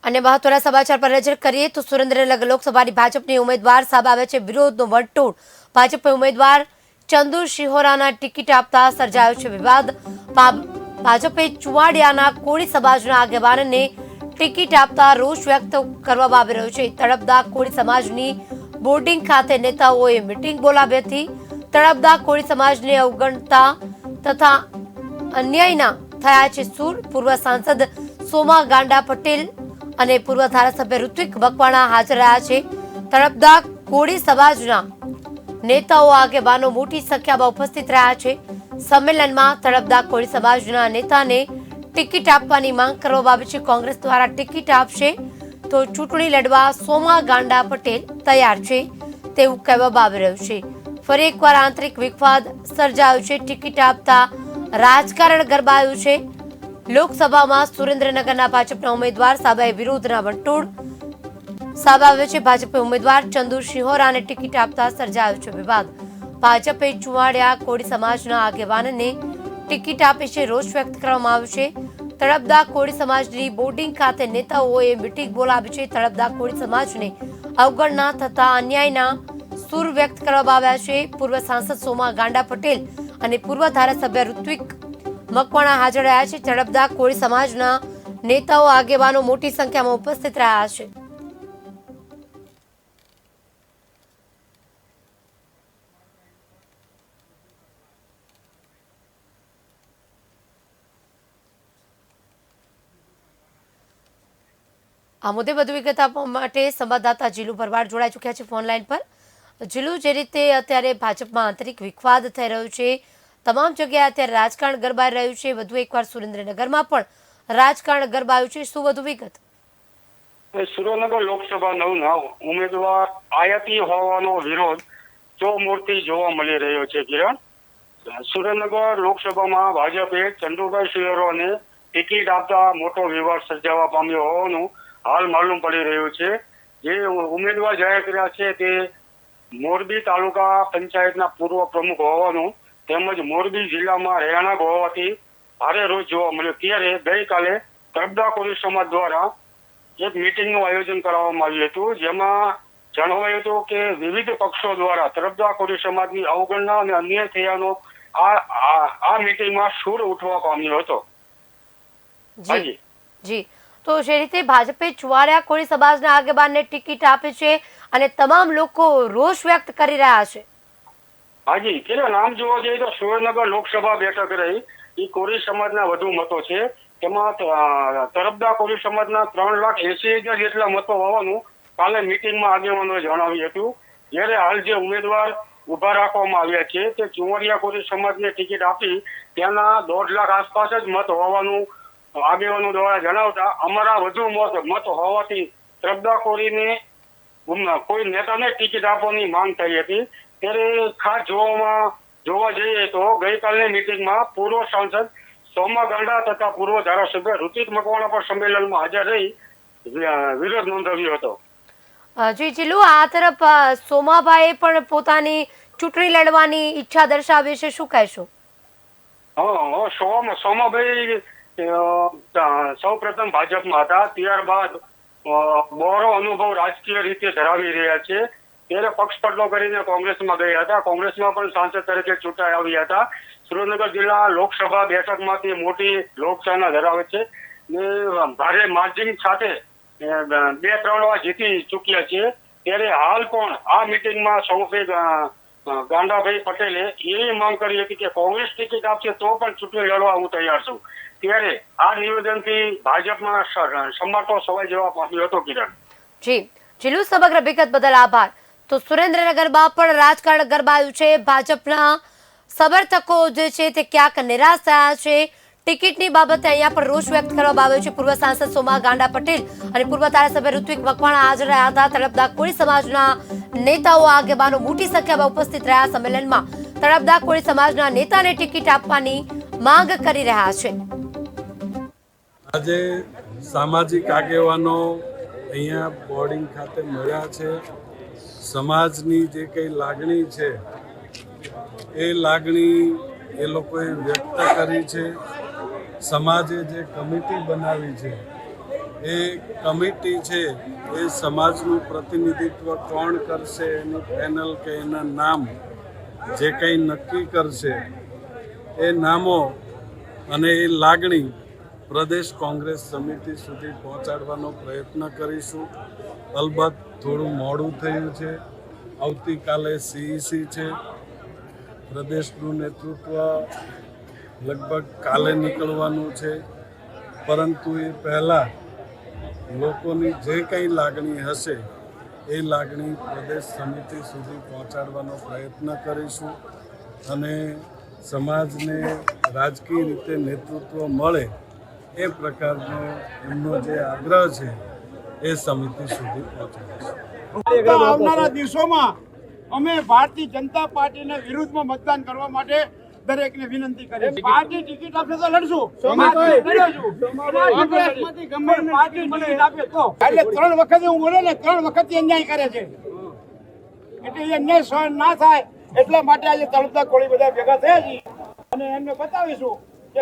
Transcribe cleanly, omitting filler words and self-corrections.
અને મહત્વના સમાચાર પર નજર કરીએ તો સુરેન્દ્રનગર લોકસભાની ભાજપની ઉમેદવાર સામે આવે છે વિરોધનો વંટોળ। ભાજપે ઉમેદવાર ચંદુ શિહોરાના ટિકિટ આપતા સર્જાયો છે વિવાદ। ભાજપે ચુવાડિયાના કોળી સમાજના આગેવાનને ટિકિટ આપતા રોષ વ્યક્ત કરવામાં આવી રહ્યો છે। તળપદા કોળી સમાજની બોર્ડિંગ ખાતે નેતાઓએ મીટિંગ બોલાવી હતી। તળપદા કોળી સમાજને અવગણતા તથા અન્યાયના થયા છે સૂર। પૂર્વ સાંસદ સોમા ગાંડા પટેલ અને પૂર્વ ધારાસભ્ય ઋત્વિક મકવાણા હાજર રહ્યા છે। તળપદા કોળી સમાજના નેતાઓ આગેવાનો મોટી સંખ્યામાં ઉપસ્થિત રહ્યા છે। સંમેલનમાં તળપદા કોળી સમાજના નેતાને ટિકિટ આપવાની માંગ કરવામાં આવી છે। કોંગ્રેસ દ્વારા ટિકિટ આપશે તો ચૂંટણી લડવા સોમા ગાંડા પટેલ તૈયાર છે તેવું કહેવામાં આવી રહ્યું છે। ફરી એકવાર આંતરિક વિવાદ સર્જાયો છે। ટિકિટ આપતા રાજકારણ ગરમાયું છે। લોકસભામાં સુરેન્દ્રનગરના ભાજપના ઉમેદવાર સામે વિરોધના વંટોળ સામે આવ્યો છે। ભાજપે ઉમેદવાર ચંદુ શિહોરાને ટિકિટ આપતા સર્જાયો છે વિવાદ। ભાજપે ચુવાડિયા કોળી સમાજના આગેવાનને ટિકિટ આપી છે, રોષ વ્યક્ત કરવામાં આવ્યો છે। તળપદા કોળી સમાજની બોર્ડિંગ ખાતે નેતાઓએ મીટિંગ બોલાવી છે। તળપદા કોળી સમાજને અવગણના થતા અન્યાયના સૂર વ્યક્ત કરવામાં આવ્યા છે। પૂર્વ સાંસદ સોમા ગાંડા પટેલ અને પૂર્વ ધારાસભ્ય ઋત્વિક મકવાણા હાજર રહ્યા છે। તળપદા કોળી સમાજના નેતાઓ આગેવાનો મોટી સંખ્યામાં ઉપસ્થિત રહ્યા છે। આ મુદ્દે વધુ વિગત આપવા માટે સંવાદદાતા જીલુ ભરવાડ જોડાઈ ચૂક્યા છે ફોન લાઈન પર। જીલુ, જે રીતે અત્યારે ભાજપમાં આંતરિક વિવાદ થઈ રહ્યો છે, તમામ જગ્યાએ અત્યારે રાજકારણ ગરમાઈ રહ્યું છે, વધુ એકવાર સુરેન્દ્રનગરમાં પણ રાજકારણ ગરમાયું છે, શું વધુ વિગત? સુરેન્દ્રનગર લોકસભા 9ના ઉમેદવાર આયાતી હોવાનો વિરોધ ચોમૂર્તિ જોવા મળી રહ્યો છે। કિરણ, સુરેન્દ્રનગર લોકસભામાં ભાજપે ચંદુભાઈ શિહોરાને ટિકિટ આપતા મોટો વિવાદ સર્જાવા પામ્યો હોવાનું હાલ માલુમ પડી રહ્યું છે। જે ઉમેદવાર જાહેર કર્યા છે તે મોરબી તાલુકા પંચાયતના પૂર્વ પ્રમુખ હોવાનું તેમજ મોરબી જિલ્લામાં રહેણાંક હોવાથી ભારે રોષ જોવા મળ્યો। ત્યારે ગઈકાલે તળપદા કોળી સમાજ દ્વારા એક મીટિંગનું આયોજન કરવામાં આવ્યું હતું, જેમાં જણાવાયું હતું કે વિવિધ પક્ષો દ્વારા તળપદા કોળી સમાજની અવગણના અને અન્યાય થયાનો આ મીટિંગમાં સૂર ઉઠવા પામ્યો હતો। જી, તો જે રીતે ભાજપે ચુવાડિયા કોળી સમાજના આગેવાનને ટિકિટ આપી છે અને તમામ લોકો રોષ વ્યક્ત કરી રહ્યા છે। હાજી, કે નામ જોવા જઈએ તો સુરેન્દ્રનગર લોકસભા બેઠક રહી એ કોળી સમાજના વધુ મતો છે। તેમાં તળપદા કોળી સમાજના 3,80,000 જેટલા મતો હોવાનું કાલે મીટિંગમાં આગેવાનોએ જણાવ્યું હતું। જ્યારે હાલ જે ઉમેદવાર ઉભા રાખવામાં આવ્યા છે તે ચુવાડિયા કોળી સમાજને ટિકિટ આપી તેના 1.5 લાખ આસપાસ જ મત હોવાનું આગેવાનો દ્વારા જણાવતા અમારા વધુ મત હોવાથી તળપદા કોળીને કોઈ નેતાને ટિકિટ આપવાની માંગ થઈ હતી। ત્યારે ખાસ જોવા જઈએ તો ગઈકાલની મીટિંગમાં પૂર્વ સાંસદ સોમા ગાંડા તથા પૂર્વ ધારાસભ્ય ઋત્વિક મકવાણા પણ સંમેલનમાં હાજર રહી વિરોધ નોંધાવ્યો હતો। જી જીલુ, આ તરફ સોમાભાઈએ પણ પોતાની ચૂંટણી લડવાની ઈચ્છા દર્શાવી છે, શું કહેશો? સોમાભાઈ સૌ પ્રથમ ભાજપમાં હતા, ત્યારબાદ બહોળો અનુભવ રાજકીય રીતે ધરાવી રહ્યા છે। ત્યારે પક્ષ બદલો કરીને કોંગ્રેસમાં ગયા હતા, કોંગ્રેસમાં પણ સાંસદ તરીકે ચૂંટાઈ આવ્યા હતા। સુરેન્દ્રનગર જિલ્લા લોકસભા બેઠકમાંથી મોટી લોકચાહના ધરાવે છે ને ભારે માર્જિન સાથે 2-3 વાર જીતી ચૂક્યા છે। ત્યારે હાલ પણ આ મીટિંગમાં સૌફે ગાંડાભાઈ પટેલે એવી માંગ કરી હતી કે કોંગ્રેસ ટિકિટ આપશે તો પણ ચૂંટણી લડવા હું તૈયાર છું। ત્યારે આ નિવેદનથી ભાજપમાં સમાટો સવાઈ જવા પામ્યો હતો। કિરણ, જી જીલુ, સમગ્ર વિગત બદલ આભાર। તો સુરેન્દ્રનગરમાં પણ રાજકારણ ગરમાયું છે। ભાજપના સમર્થકો જે છે તે ક્યાંક નિરાશ થયા છે। ટિકિટની બાબતે અહીંયા પણ રોષ વ્યક્ત કરવામાં આવ્યો છે। પૂર્વ સાંસદ સોમા ગાંડા પટેલ અને પૂર્વ ધારાસભ્ય ઋત્વિક મકવાણા હાજર રહ્યા હતા। તળપદા કોળી સમાજના નેતાઓ આગેવાનો મોટી સંખ્યામાં ઉપસ્થિત રહ્યા। સંમેલનમાં તળપદા કોળી સમાજના નેતાને ટિકિટ આપવાની માંગ કરી રહ્યા છે। આજે સામાજિક આગેવાનો અહીંયા બોર્ડિંગ ખાતે મળ્યા છે। સમાજની જે કંઈ લાગણી છે એ લાગણી એ લોકોએ વ્યક્ત કરી છે। સમાજે જે કમિટી બનાવી છે એ કમિટી છે એ સમાજનું પ્રતિનિધિત્વ કોણ કરશે એની પેનલ કે એના નામ જે કંઈ નક્કી કરશે એ નામો અને એ લાગણી પ્રદેશ કોંગ્રેસ સમિતિ સુધી પહોંચાડવાનો પ્રયત્ન કરીશું. અલબત્ત થોડું મોડું થયું છે. આવતીકાલે સીઈસી છે. પ્રદેશનું નેતૃત્વ લગભગ કાલે નીકળવાનું છે, પરંતુ એ પહેલાં લોકોની જે કંઈ લાગણી હશે એ લાગણી પ્રદેશ સમિતિ સુધી પહોંચાડવાનો પ્રયત્ન કરીશું અને સમાજને રાજકીય રીતે નેતૃત્વ મળે એ પ્રકારનો એમનો જે આગ્રહ છે એ સમિતિ સુધી પહોંચાડીશું. આવનારા દિવસોમાં અમે ભારતીય જનતા પાર્ટીના વિરુદ્ધમાં મતદાન કરવા માટે દરેકને વિનંતી કરીએ. પાર્ટી ટિકિટ આપશે તો લડશું. પાર્ટી ટિકિટ આપે તો એટલે 3 વખત હું બોલે ને 3 વખત અન્યાય કરે છે, એટલે એ અન્યાય સહન ના થાય એટલા માટે આજે તળપદા કોળી બધા ભેગા થયા છીએ અને એમને બતાવીશું કે